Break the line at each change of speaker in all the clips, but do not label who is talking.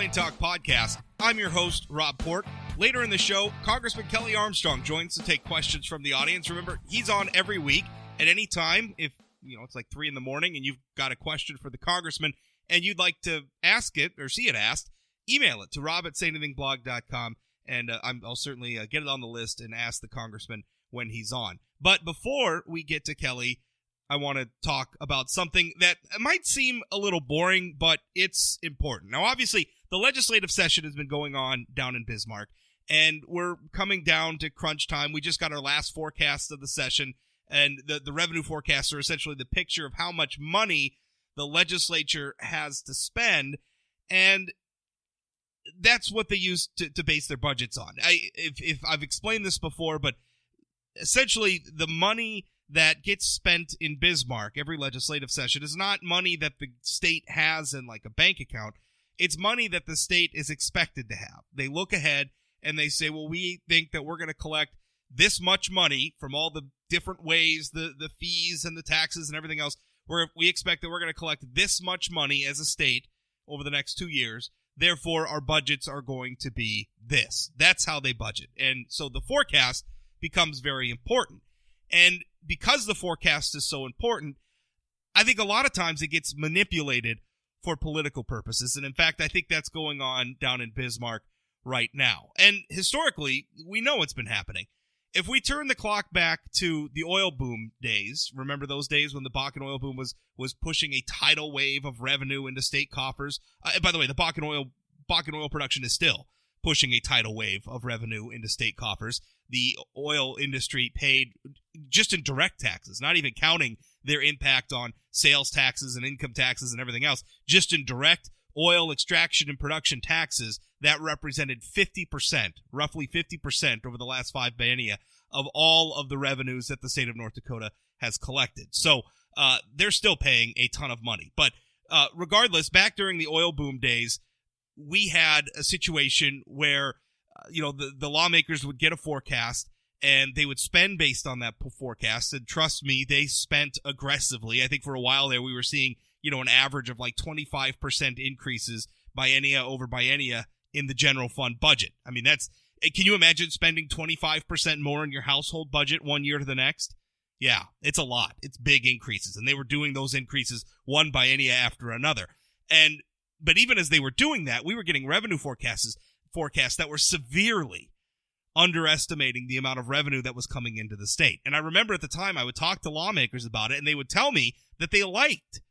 Plain Talk Podcast. I'm your host, Rob Port. Later in the show, Congressman Kelly Armstrong joins to take questions from the audience. Remember, he's on every week at any time. If it's like 3 in the morning and you've got a question for the congressman and you'd like to ask it or see it asked, email it to rob@sayanythingblog.com, and I'll certainly get it on the list and ask the congressman when he's on. But before we get to Kelly, I want to talk about something that might seem a little boring, but it's important. Now, obviously, the legislative session has been going on down in Bismarck, and we're coming down to crunch time. We just got our last forecast of the session, and the revenue forecasts are essentially the picture of how much money the legislature has to spend, and that's what they use to base their budgets on. If I've explained this before, but essentially the money that gets spent in Bismarck every legislative session is not money that the state has in like a bank account. It's money that the state is expected to have. They look ahead and they say, well, we think that we're going to collect this much money from all the different ways, the fees and the taxes and everything else, where we expect that we're going to collect this much money as a state over the next 2 years. Therefore, our budgets are going to be this. That's how they budget. And so the forecast becomes very important. And because the forecast is so important, I think a lot of times it gets manipulated for political purposes. And in fact, I think that's going on down in Bismarck right now. And historically, we know it's been happening. If we turn the clock back to the oil boom days, remember those days when the Bakken oil boom was pushing a tidal wave of revenue into state coffers? By the way, the Bakken oil production is still pushing a tidal wave of revenue into state coffers. The oil industry paid just in direct taxes, not even counting their impact on sales taxes and income taxes and everything else, just in direct oil extraction and production taxes, that represented 50%, roughly 50% over the last 5 biennia of all of the revenues that the state of North Dakota has collected. So they're still paying a ton of money. But regardless, back during the oil boom days, we had a situation where, the lawmakers would get a forecast and they would spend based on that forecast. And trust me, they spent aggressively. I think for a while there, we were seeing, an average of like 25% increases biennia over biennia in the general fund budget. I mean, can you imagine spending 25% more in your household budget one year to the next? Yeah, it's a lot. It's big increases. And they were doing those increases one biennia after another. But even as they were doing that, we were getting revenue forecasts that were severely underestimating the amount of revenue that was coming into the state. And I remember at the time I would talk to lawmakers about it, and they would tell me that they liked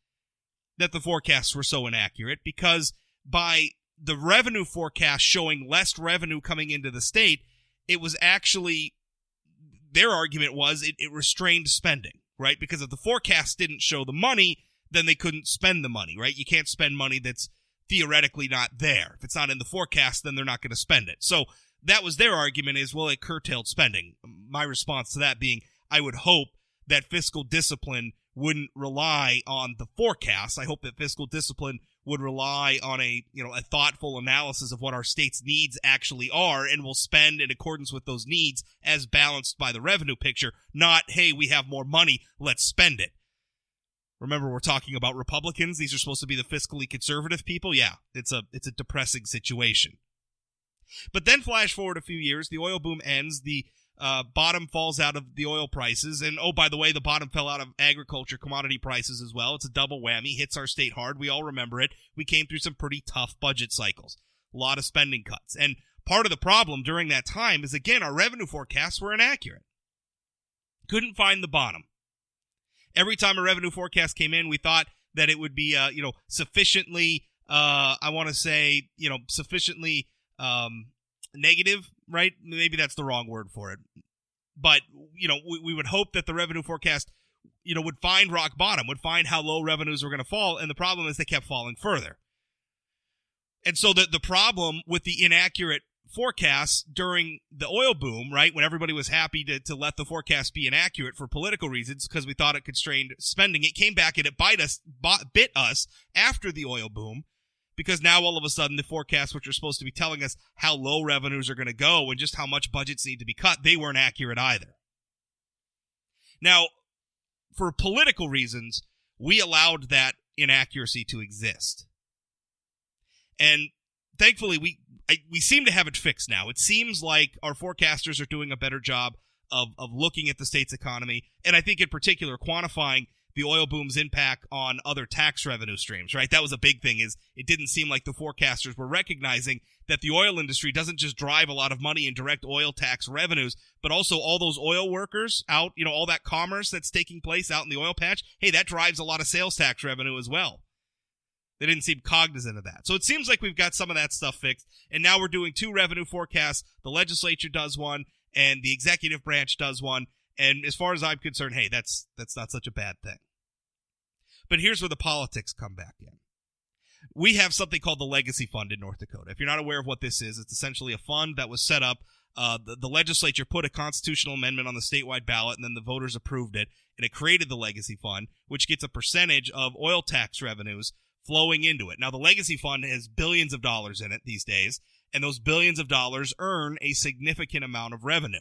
that the forecasts were so inaccurate, because by the revenue forecast showing less revenue coming into the state, it was actually, their argument was it restrained spending, right? Because if the forecast didn't show the money, then they couldn't spend the money, right? You can't spend money that's theoretically not there. If it's not in the forecast, then they're not going to spend it. So that was their argument, is, well, it curtailed spending. My response to that being, I would hope that fiscal discipline wouldn't rely on the forecast. I hope that fiscal discipline would rely on a thoughtful analysis of what our state's needs actually are, and will spend in accordance with those needs as balanced by the revenue picture, not, hey, we have more money, let's spend it. Remember, we're talking about Republicans. These are supposed to be the fiscally conservative people. Yeah, it's a depressing situation. But then flash forward a few years, the oil boom ends, the bottom falls out of the oil prices, and oh, by the way, the bottom fell out of agriculture commodity prices as well. It's a double whammy, hits our state hard. We all remember it. We came through some pretty tough budget cycles, a lot of spending cuts. And part of the problem during that time is, again, our revenue forecasts were inaccurate. Couldn't find the bottom. Every time a revenue forecast came in, we thought that it would be, sufficiently, sufficiently negative, right? Maybe that's the wrong word for it. But, we would hope that the revenue forecast, would find rock bottom, would find how low revenues were going to fall. And the problem is they kept falling further. And so the problem with the inaccurate forecasts during the oil boom, right, when everybody was happy to let the forecast be inaccurate for political reasons because we thought it constrained spending, it came back and it bit us after the oil boom, because now all of a sudden the forecasts, which are supposed to be telling us how low revenues are going to go and just how much budgets need to be cut, they weren't accurate either. Now, for political reasons, we allowed that inaccuracy to exist. And thankfully, we seem to have it fixed now. It seems like our forecasters are doing a better job of looking at the state's economy, and I think in particular quantifying the oil boom's impact on other tax revenue streams, right? That was a big thing, is it didn't seem like the forecasters were recognizing that the oil industry doesn't just drive a lot of money in direct oil tax revenues, but also all those oil workers out, all that commerce that's taking place out in the oil patch, hey, that drives a lot of sales tax revenue as well. They didn't seem cognizant of that. So it seems like we've got some of that stuff fixed, and now we're doing 2 revenue forecasts. The legislature does one, and the executive branch does one. And as far as I'm concerned, hey, that's not such a bad thing. But here's where the politics come back in. We have something called the Legacy Fund in North Dakota. If you're not aware of what this is, it's essentially a fund that was set up. The legislature put a constitutional amendment on the statewide ballot, and then the voters approved it, and it created the Legacy Fund, which gets a percentage of oil tax revenues flowing into it. Now, the Legacy Fund has billions of dollars in it these days, and those billions of dollars earn a significant amount of revenue,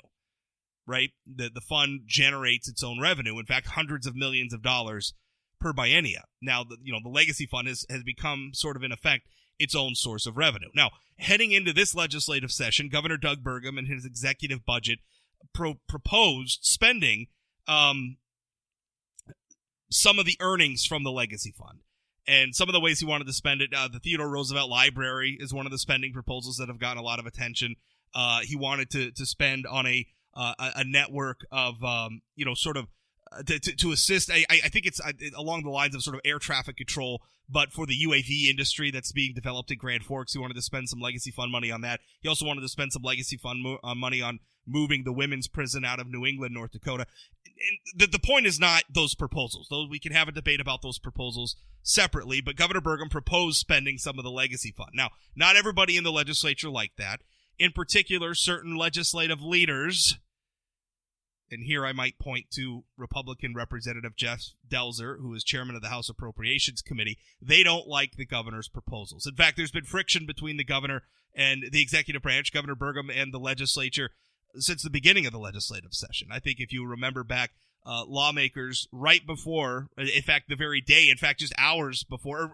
right? The fund generates its own revenue. In fact, hundreds of millions of dollars per biennia. Now, the Legacy Fund has become sort of, in effect, its own source of revenue. Now, heading into this legislative session, Governor Doug Burgum in his executive budget proposed spending some of the earnings from the Legacy Fund. And some of the ways he wanted to spend it, the Theodore Roosevelt Library is one of the spending proposals that have gotten a lot of attention. He wanted to spend on a network of, sort of to assist. I think it's along the lines of sort of air traffic control, but for the UAV industry that's being developed in Grand Forks. He wanted to spend some Legacy Fund money on that. He also wanted to spend some Legacy Fund money on moving the women's prison out of New England, North Dakota. And the point is not those proposals. Though we can have a debate about those proposals separately, but Governor Burgum proposed spending some of the Legacy Fund. Now, not everybody in the legislature liked that. In particular, certain legislative leaders, and here I might point to Republican Representative Jeff Delzer, who is chairman of the House Appropriations Committee. They don't like the governor's proposals. In fact, there's been friction between the governor and the executive branch, Governor Burgum, and the legislature since the beginning of the legislative session. I think if you remember back, lawmakers right before, in fact, the very day, in fact, just hours before,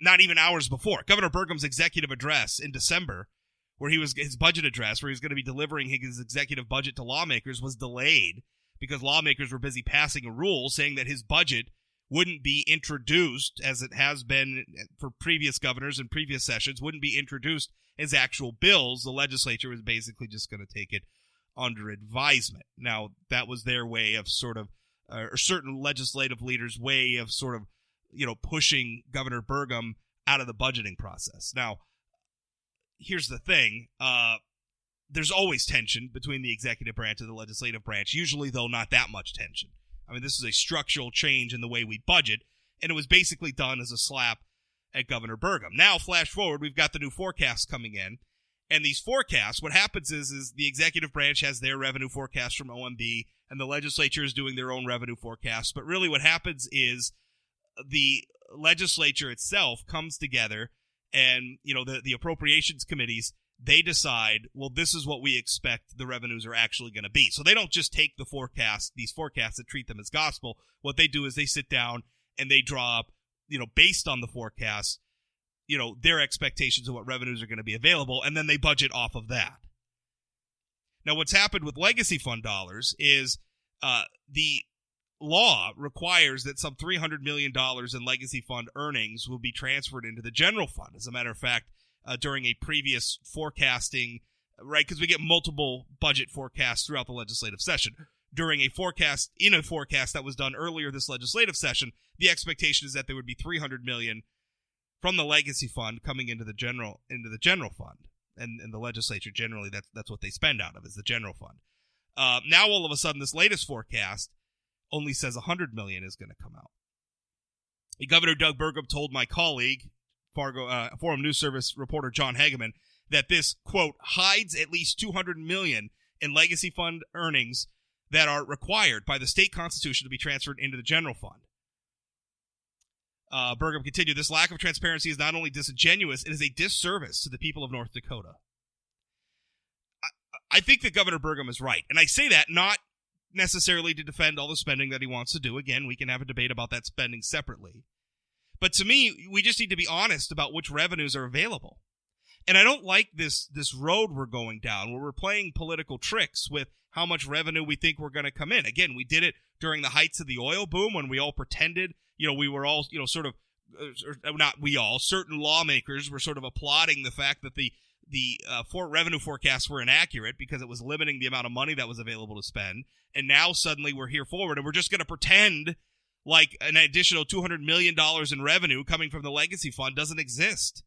not even hours before, Governor Burgum's executive address in December, where his budget address, where he was going to be delivering his executive budget to lawmakers, was delayed because lawmakers were busy passing a rule saying that his budget wouldn't be introduced, as it has been for previous governors and previous sessions, wouldn't be introduced as actual bills. The legislature was basically just going to take it under advisement. Now, that was their way of sort of, or certain legislative leaders' way of sort of, pushing Governor Burgum out of the budgeting process. Now, here's the thing. There's always tension between the executive branch and the legislative branch, usually, though, not that much tension. I mean, this is a structural change in the way we budget, and it was basically done as a slap at Governor Burgum. Now, flash forward, we've got the new forecasts coming in, and these forecasts, what happens is the executive branch has their revenue forecast from OMB, and the legislature is doing their own revenue forecast. But really what happens is the legislature itself comes together, and the appropriations committees, they decide, well, this is what we expect the revenues are actually going to be. So they don't just take these forecasts and treat them as gospel. What they do is they sit down and they draw up, based on the forecast, their expectations of what revenues are going to be available, and then they budget off of that. Now, what's happened with Legacy Fund dollars is the law requires that some $300 million in Legacy Fund earnings will be transferred into the general fund. As a matter of fact, during a previous forecasting, right, because we get multiple budget forecasts throughout the legislative session. During a forecast that was done earlier this legislative session, the expectation is that there would be $300 million from the Legacy Fund coming into the general fund, and the legislature generally that's what they spend out of is the general fund. Now all of a sudden, this latest forecast only says $100 million is going to come out. Governor Doug Burgum told my colleague, Forum News Service reporter John Hageman, that this, quote, hides at least $200 million in Legacy Fund earnings that are required by the state constitution to be transferred into the general fund. Burgum continued, this lack of transparency is not only disingenuous, it is a disservice to the people of North Dakota. I think that Governor Burgum is right, and I say that not necessarily to defend all the spending that he wants to do. Again, we can have a debate about that spending separately. But to me, we just need to be honest about which revenues are available. And I don't like this road we're going down where we're playing political tricks with how much revenue we think we're going to come in. Again, we did it during the heights of the oil boom when we all pretended, we were all, sort of, not we all, certain lawmakers were sort of applauding the fact that the revenue forecasts were inaccurate because it was limiting the amount of money that was available to spend. And now suddenly we're here forward and we're just going to pretend like an additional $200 million in revenue coming from the legacy fund doesn't exist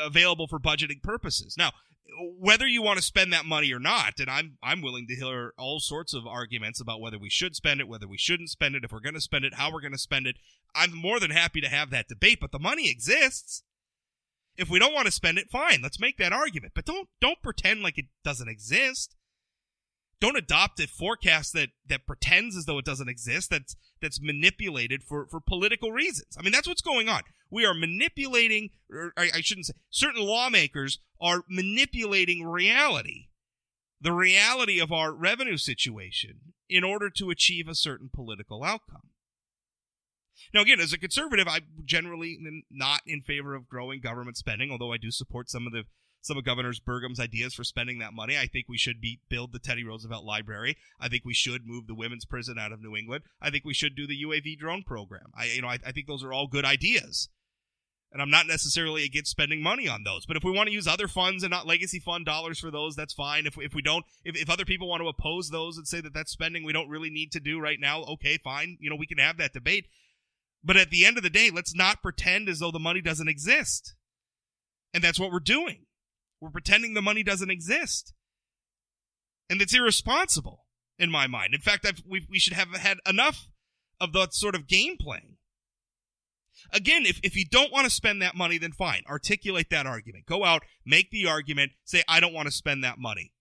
available for budgeting purposes. Now, whether you want to spend that money or not, and I'm willing to hear all sorts of arguments about whether we should spend it, whether we shouldn't spend it, if we're going to spend it, how we're going to spend it. I'm more than happy to have that debate, but the money exists. If we don't want to spend it, fine, let's make that argument. But don't pretend like it doesn't exist. Don't adopt a forecast that pretends as though it doesn't exist, that's manipulated for political reasons. I mean, that's what's going on. We are manipulating, or I shouldn't say, certain lawmakers are manipulating reality, the reality of our revenue situation, in order to achieve a certain political outcome. Now, again, as a conservative, I generally am not in favor of growing government spending, although I do support some of Governor Burgum's ideas for spending that money. I think we should build the Teddy Roosevelt Library. I think we should move the women's prison out of New England. I think we should do the UAV drone program. I think those are all good ideas. And I'm not necessarily against spending money on those. But if we want to use other funds and not legacy fund dollars for those, that's fine. If other people want to oppose those and say that that's spending we don't really need to do right now, okay, fine. We can have that debate. But at the end of the day, let's not pretend as though the money doesn't exist. And that's what we're doing. We're pretending the money doesn't exist. And it's irresponsible, in my mind. In fact, we should have had enough of that sort of game playing. Again, if you don't want to spend that money, then fine. Articulate that argument. Go out, make the argument, say, I don't want to spend that money.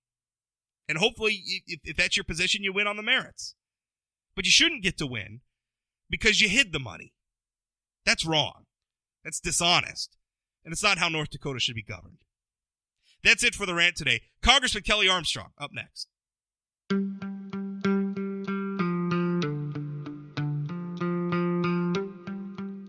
And hopefully, if that's your position, you win on the merits. But you shouldn't get to win because you hid the money. That's wrong. That's dishonest. And it's not how North Dakota should be governed. That's it for the rant today. Congressman Kelly Armstrong, up next.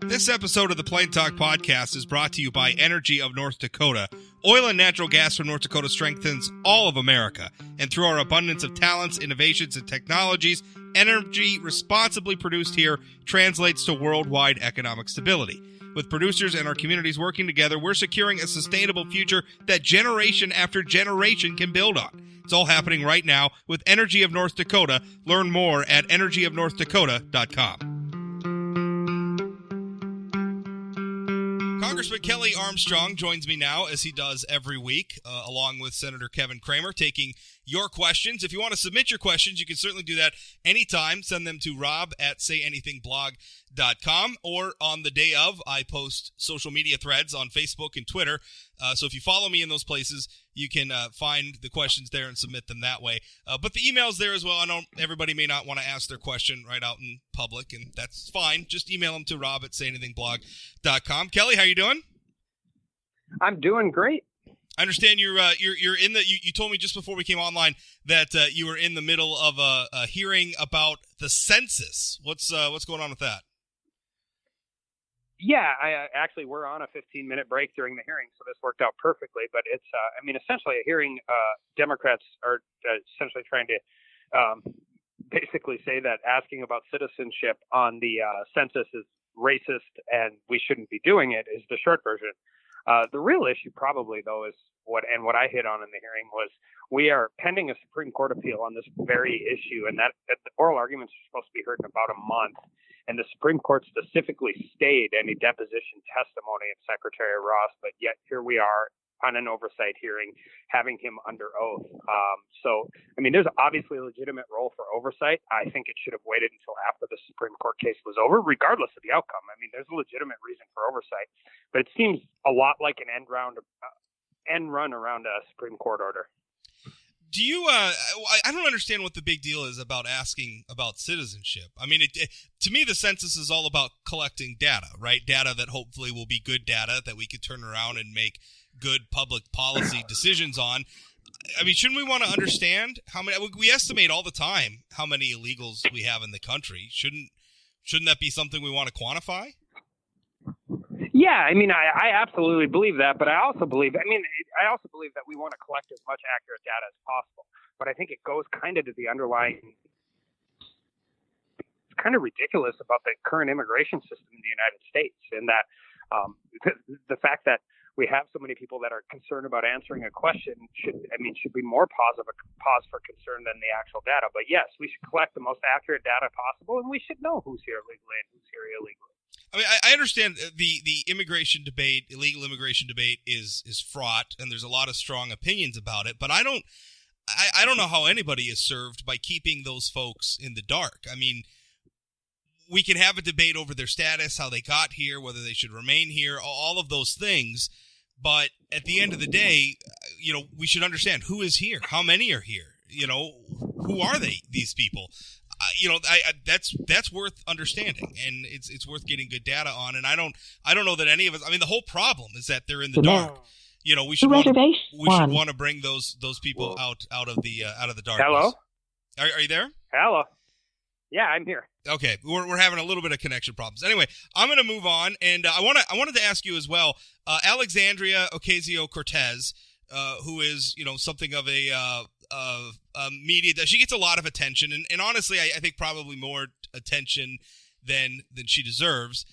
This episode of the Plain Talk Podcast is brought to you by Energy of North Dakota. Oil and natural gas from North Dakota strengthens all of America. And through our abundance of talents, innovations, and technologies, energy responsibly produced here translates to worldwide economic stability. With producers and our communities working together, we're securing a sustainable future that generation after generation can build on. It's all happening right now with Energy of North Dakota. Learn more at energyofnorthdakota.com. Congressman Kelly Armstrong joins me now, as he does every week, along with Senator Kevin Cramer, taking your questions. If you want to submit your questions, you can certainly do that anytime. Send them to rob@sayanythingblog.com, or on the day of, I post social media threads on Facebook and Twitter. So if you follow me in those places, you can find the questions there and submit them that way. But the email's there as well. I know everybody may not want to ask their question right out in public, and that's fine. Just email them to rob@sayanythingblog.com. Kelly, how you doing?
I'm doing great.
I understand you're in the. You told me just before we came online that you were in the middle of a hearing about the census. What's going on with that?
Yeah, we're on a 15-minute break during the hearing, so this worked out perfectly. But it's, essentially a hearing. Democrats are essentially trying to basically say that asking about citizenship on the census is racist and we shouldn't be doing it is the short version. The real issue probably, though, is what I hit on in the hearing was we are pending a Supreme Court appeal on this very issue, and that the oral arguments are supposed to be heard in about a month. And the Supreme Court specifically stayed any deposition testimony of Secretary Ross, but yet here we are on an oversight hearing, having him under oath. There's obviously a legitimate role for oversight. I think it should have waited until after the Supreme Court case was over, regardless of the outcome. There's a legitimate reason for oversight, but it seems a lot like an end run around a Supreme Court order.
Do you? I don't understand what the big deal is about asking about citizenship. To me, the census is all about collecting data, right? Data that hopefully will be good data that we could turn around and make good public policy decisions on. Shouldn't we want to understand how many? We estimate all the time how many illegals we have in the country. Shouldn't Shouldn't that be something we want to quantify?
Yeah, I mean, I absolutely believe that, but I also believe that we want to collect as much accurate data as possible. But I think it goes kind of to the underlying. It's kind of ridiculous about the current immigration system in the United States, and that the fact that we have so many people that are concerned about answering a question should be more cause for concern than the actual data. But yes, we should collect the most accurate data possible, and we should know who's here legally and who's here illegally.
I mean, I understand the immigration debate, illegal immigration debate is fraught, and there's a lot of strong opinions about it. But I don't know how anybody is served by keeping those folks in the dark. I mean, we can have a debate over their status, how they got here, whether they should remain here, all of those things. But at the end of the day, we should understand who is here, how many are here, who are these people? That's worth understanding, and it's worth getting good data on. And I don't know that any of us. I mean, the whole problem is that they're in the dark. We should want to bring those people out of the darkness.
Hello,
are you there?
Hello. Yeah, I'm here.
Okay, we're having a little bit of connection problems. Anyway, I'm going to move on, and I wanted to ask you as well, Alexandria Ocasio-Cortez, who is something of a media. She gets a lot of attention, and honestly, I think probably more attention than she deserves.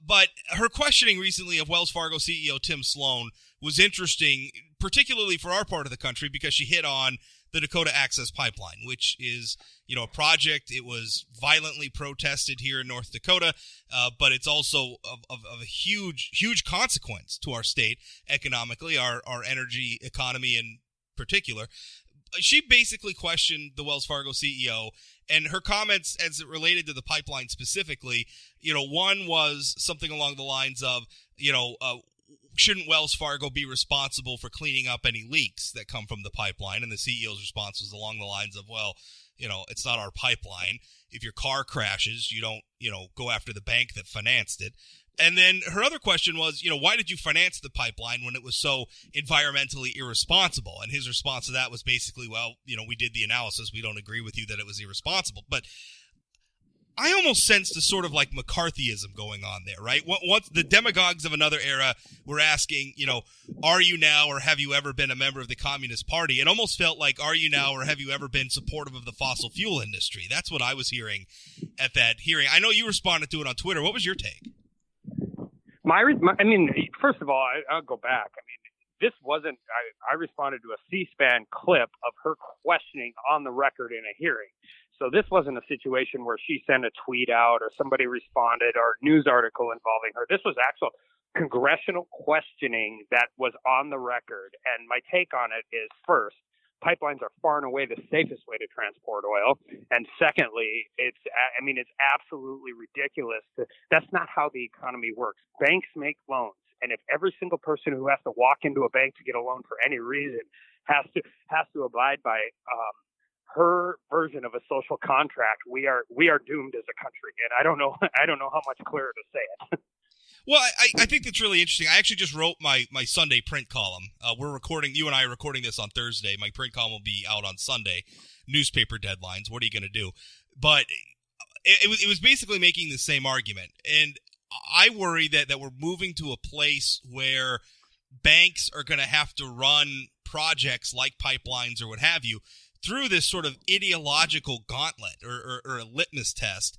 But her questioning recently of Wells Fargo CEO Tim Sloan was interesting, particularly for our part of the country, because she hit on the Dakota Access Pipeline, which is, a project. It was violently protested here in North Dakota, but it's also of a huge consequence to our state economically, our energy economy in particular. She basically questioned the Wells Fargo CEO, and her comments as it related to the pipeline specifically, one was something along the lines of, shouldn't Wells Fargo be responsible for cleaning up any leaks that come from the pipeline? And the CEO's response was along the lines of, well, it's not our pipeline. If your car crashes, you don't, go after the bank that financed it. And then her other question was, why did you finance the pipeline when it was so environmentally irresponsible? And his response to that was basically, well, we did the analysis. We don't agree with you that it was irresponsible. But I almost sensed a sort of like McCarthyism going on there, right? What the demagogues of another era were asking, are you now or have you ever been a member of the Communist Party? It almost felt like, are you now or have you ever been supportive of the fossil fuel industry? That's what I was hearing at that hearing. I know you responded to it on Twitter. What was your take?
First of all, I'll go back. This wasn't, I responded to a C-SPAN clip of her questioning on the record in a hearing. So this wasn't a situation where she sent a tweet out or somebody responded or a news article involving her. This was actual congressional questioning that was on the record. And my take on it is, first, pipelines are far and away the safest way to transport oil. And secondly, it's absolutely ridiculous. That's not how the economy works. Banks make loans. And if every single person who has to walk into a bank to get a loan for any reason has to abide by her version of a social contract, we are doomed as a country. And I don't know how much clearer to say it.
Well, I think that's really interesting. I actually just wrote my Sunday print column. You and I are recording this on Thursday. My print column will be out on Sunday. Newspaper deadlines. What are you going to do? But it was basically making the same argument. And I worry that we're moving to a place where banks are going to have to run projects like pipelines or what have you through this sort of ideological gauntlet or a litmus test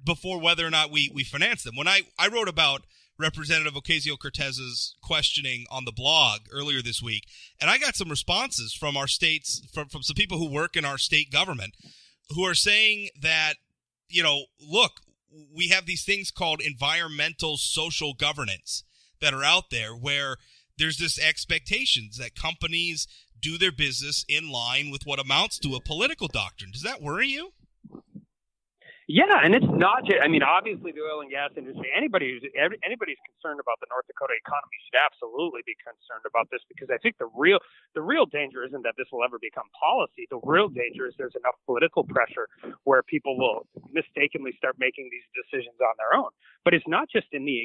before whether or not we finance them. When I wrote about Representative Ocasio-Cortez's questioning on the blog earlier this week, and I got some responses from our states, from some people who work in our state government who are saying that, look, we have these things called environmental social governance that are out there where there's this expectations that companies do their business in line with what amounts to a political doctrine. Does that worry you?
Yeah, and it's not just, obviously the oil and gas industry, anybody's concerned about the North Dakota economy should absolutely be concerned about this, because I think the real danger isn't that this will ever become policy. The real danger is there's enough political pressure where people will mistakenly start making these decisions on their own. But it's not just in the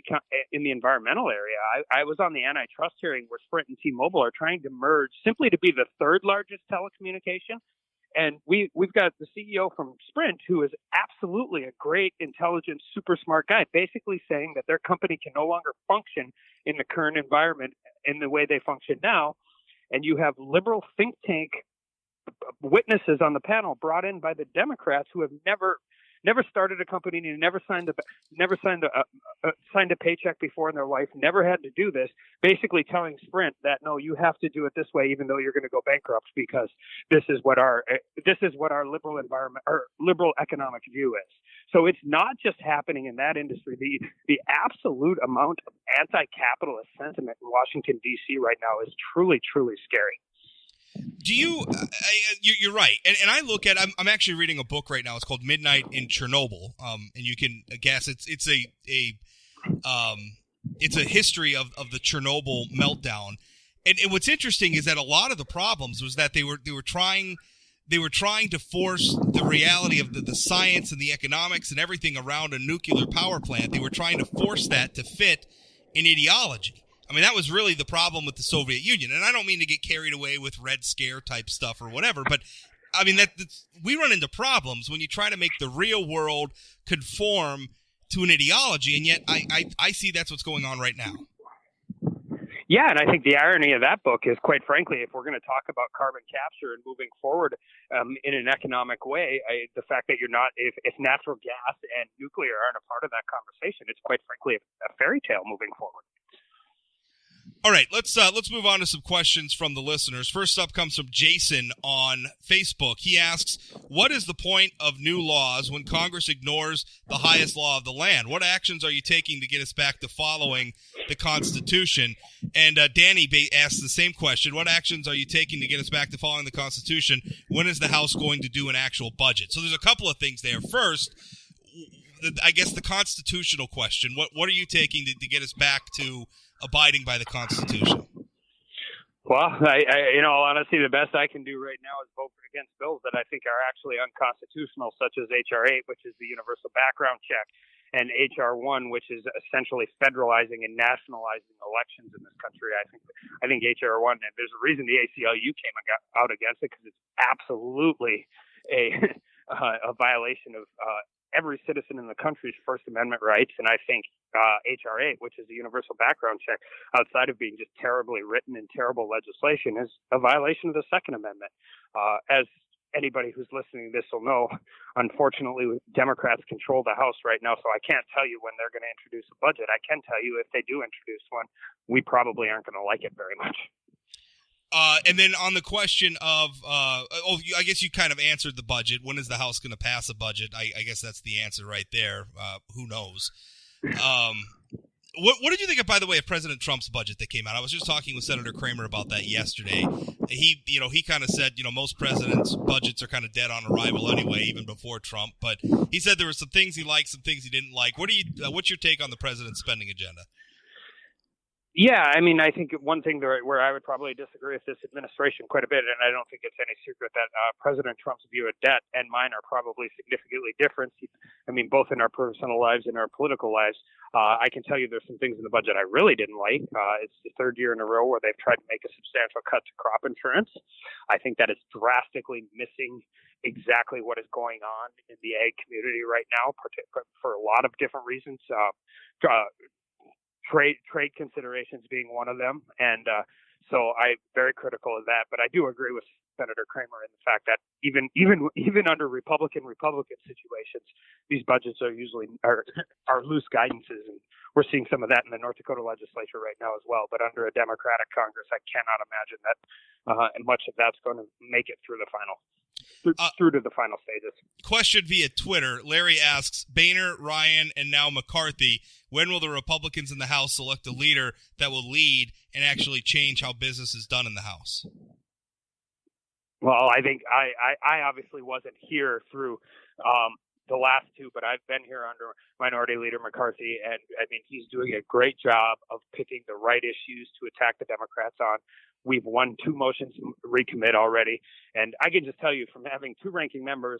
environmental area. I was on the antitrust hearing where Sprint and T-Mobile are trying to merge simply to be the third largest telecommunication And we've got the CEO from Sprint, who is absolutely a great, intelligent, super smart guy, basically saying that their company can no longer function in the current environment in the way they function now. And you have liberal think tank witnesses on the panel brought in by the Democrats who have never started a company, never signed a paycheck before in their life, never had to do this, basically telling Sprint that no, you have to do it this way, even though you're going to go bankrupt, because this is what our liberal environment or liberal economic view is. So it's not just happening in that industry. The absolute amount of anti-capitalist sentiment in Washington D.C. right now is truly, truly scary.
Do you? You're right, and I look at. I'm actually reading a book right now. It's called Midnight in Chernobyl, and you can guess it's a history of the Chernobyl meltdown. And what's interesting is that a lot of the problems was that they were trying to force the reality of the science and the economics and everything around a nuclear power plant. They were trying to force that to fit an ideology. I mean, that was really the problem with the Soviet Union. And I don't mean to get carried away with Red Scare type stuff or whatever, but I mean, we run into problems when you try to make the real world conform to an ideology. And yet I see that's what's going on right now.
Yeah, and I think the irony of that book is, quite frankly, if we're going to talk about carbon capture and moving forward in an economic way, the fact that if natural gas and nuclear aren't a part of that conversation, it's quite frankly a fairy tale moving forward.
All right, let's move on to some questions from the listeners. First up comes from Jason on Facebook. He asks, what is the point of new laws when Congress ignores the highest law of the land? What actions are you taking to get us back to following the Constitution? And Danny asks the same question. What actions are you taking to get us back to following the Constitution? When is the House going to do an actual budget? So there's a couple of things there. First, I guess the constitutional question. What are you taking to get us back to abiding by the Constitution?
Well, honestly, the best I can do right now is vote against bills that I think are actually unconstitutional, such as H.R. 8, which is the universal background check, and H.R. 1, which is essentially federalizing and nationalizing elections in this country. I think H.R. 1, and there's a reason the ACLU came out against it, because it's absolutely a violation of every citizen in the country's First Amendment rights. And I think H.R. 8, which is a universal background check, outside of being just terribly written and terrible legislation, is a violation of the Second Amendment. As anybody who's listening to this will know, unfortunately, Democrats control the House right now, so I can't tell you when they're going to introduce a budget. I can tell you if they do introduce one, we probably aren't going to like it very much.
And then on the question of, I guess you kind of answered the budget. When is the House going to pass a budget? I guess that's the answer right there. Who knows? What did you think of, by the way, of President Trump's budget that came out? I was just talking with Senator Kramer about that yesterday. He kind of said, most presidents' budgets are kind of dead on arrival anyway, even before Trump. But he said there were some things he liked, some things he didn't like. What's your take on the president's spending agenda?
Yeah, I mean, I think one thing where I would probably disagree with this administration quite a bit, and I don't think it's any secret that President Trump's view of debt and mine are probably significantly different. I mean, both in our personal lives and our political lives. I can tell you there's some things in the budget I really didn't like. It's the third year in a row where they've tried to make a substantial cut to crop insurance. I think that is drastically missing exactly what is going on in the ag community right now, for a lot of different reasons. Trade considerations being one of them, and so I'm very critical of that. But I do agree with Senator Kramer in the fact that even under Republican situations, these budgets are usually are loose guidances, and we're seeing some of that in the North Dakota legislature right now as well. But under a Democratic Congress, I cannot imagine that much of that's going to make it through to the final stages.
Question via Twitter. Larry asks, Boehner, Ryan, and now McCarthy, when will the Republicans in the House select a leader that will lead and actually change how business is done in the House?
Well, I think I obviously wasn't here through the last two, but I've been here under Minority Leader McCarthy, and I mean, he's doing a great job of picking the right issues to attack the Democrats on. We've won 2 motions to recommit already, and I can just tell you from having 2 ranking members,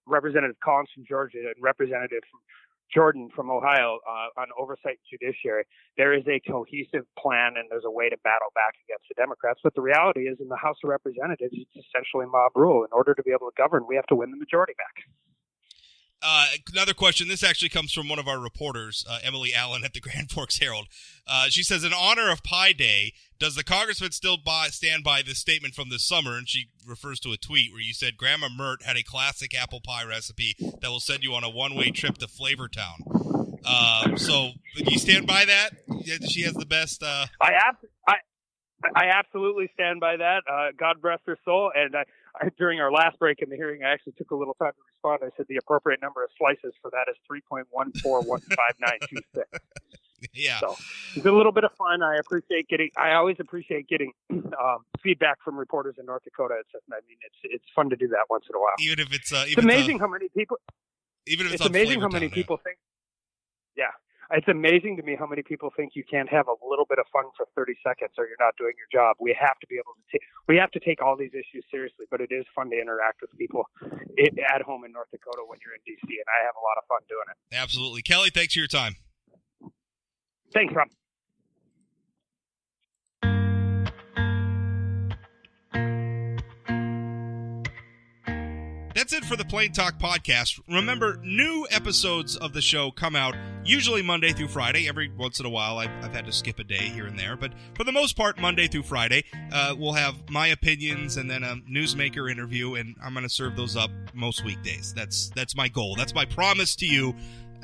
Representative Collins from Georgia and Representative from Jordan from Ohio on oversight and judiciary. There is a cohesive plan and there's a way to battle back against the Democrats. But the reality is in the House of Representatives, it's essentially mob rule. In order to be able to govern, we have to win the majority back.
Another question. This actually comes from one of our reporters, Emily Allen at the Grand Forks Herald. She says, in honor of Pi Day, does the congressman still stand by this statement from this summer? And she refers to a tweet where you said Grandma Mert had a classic apple pie recipe that will send you on a one-way trip to Flavortown. So do you stand by that? She has the best.
I absolutely stand by that. God rest her soul. And during our last break in the hearing, I actually took a little time to respond. I said the appropriate number of slices for that is 3.1415926.
Yeah.
So it's a little bit of fun. I always appreciate getting feedback from reporters in North Dakota. It's fun to do that once in a while.
Even if it's
amazing how many people.
Even if
it's amazing how many people think. Yeah. It's amazing to me how many people think you can't have a little bit of fun for 30 seconds or you're not doing your job. We have to be able to we have to take all these issues seriously, but it is fun to interact with people at home in North Dakota when you're in D.C., and I have a lot of fun doing it.
Absolutely. Kelly, thanks for your time.
Thanks, Rob.
That's it for the Plain Talk Podcast. Remember, new episodes of the show come out usually Monday through Friday. Every once in a while, I've had to skip a day here and there. But for the most part, Monday through Friday, we'll have my opinions and then a newsmaker interview, and I'm going to serve those up most weekdays. That's my goal. That's my promise to you.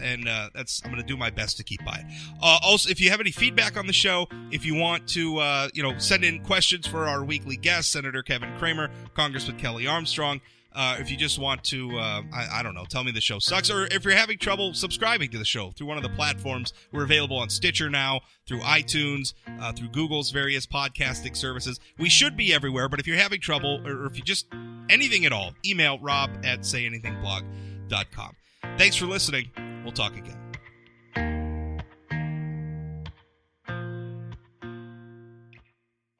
And I'm going to do my best to keep by it. Also, if you have any feedback on the show, if you want to send in questions for our weekly guests, Senator Kevin Cramer, Congressman Kelly Armstrong, if you just want to, I don't know, tell me the show sucks, or if you're having trouble subscribing to the show through one of the platforms, we're available on Stitcher now, through iTunes, through Google's various podcasting services. We should be everywhere, but if you're having trouble, or if you just, anything at all, email rob@sayanythingblog.com. Thanks for listening. We'll talk again.